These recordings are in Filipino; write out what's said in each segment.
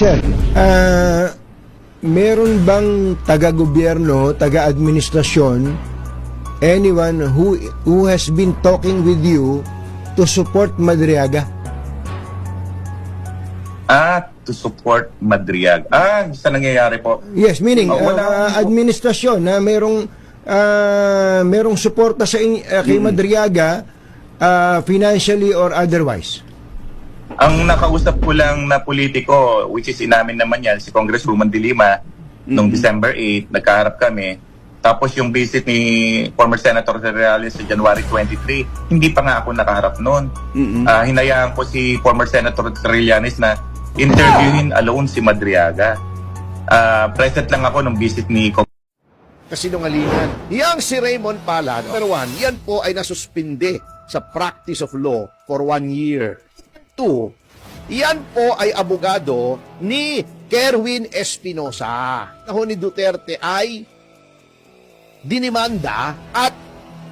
Sir, meron bang taga-gobyerno, taga-administrasyon, anyone who has been talking with you to support Madriaga? To support Madriaga. Sa nangyayari po. Yes, meaning wala. administrasyon na merong suporta sa kay Madriaga financially or otherwise. Ang nakausap ko lang na politiko, which is inamin naman yan, si Congresswoman De Lima, noong December 8, nagkaharap kami. Tapos yung visit ni former Senator Reales sa January 23, hindi pa nga ako nakaharap noon. Hinayaan ko si former Senator Trillanes na interviewin alone si Madriaga. Present lang ako nung visit ni Kasinungalingan. Yang si Raymond Palad, number 1, yan po ay nasuspinde sa practice of law for 1 year. 2, yan po ay abogado ni Kerwin Espinosa. Nahon ni Duterte ay dinimanda at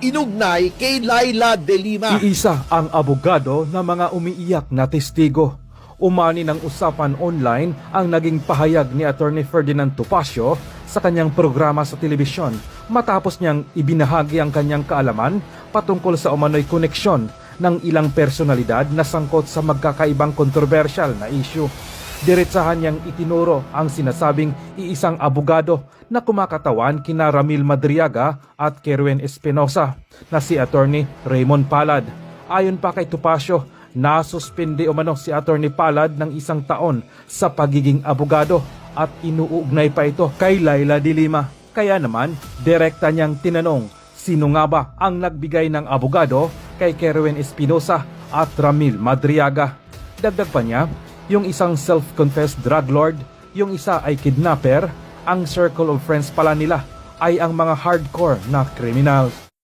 inugnay kay Laila De Lima. Iisa ang abogado ng mga umiiyak na testigo. Umani ng usapan online ang naging pahayag ni Attorney Ferdinand Topacio sa kanyang programa sa telebisyon matapos niyang ibinahagi ang kanyang kaalaman patungkol sa umano'y koneksyon ng ilang personalidad na sangkot sa magkakaibang kontrobersyal na issue. Diretsahan niyang itinuro ang sinasabing iisang abogado na kumakatawan kina Ramil Madriaga at Kerwin Espinosa na si Attorney Raymond Palad. Ayon pa kay Topacio, nasuspende umano si Attorney Palad ng 1 taon sa pagiging abogado at inuugnay pa ito kay Laila De Lima. Kaya naman, direkta niyang tinanong sino nga ba ang nagbigay ng abogado kay Kerwin Espinosa at Ramil Madriaga. Dagdag pa niya, yung isang self-confessed drug lord, yung isa ay kidnapper, ang circle of friends pala nila ay ang mga hardcore na criminals.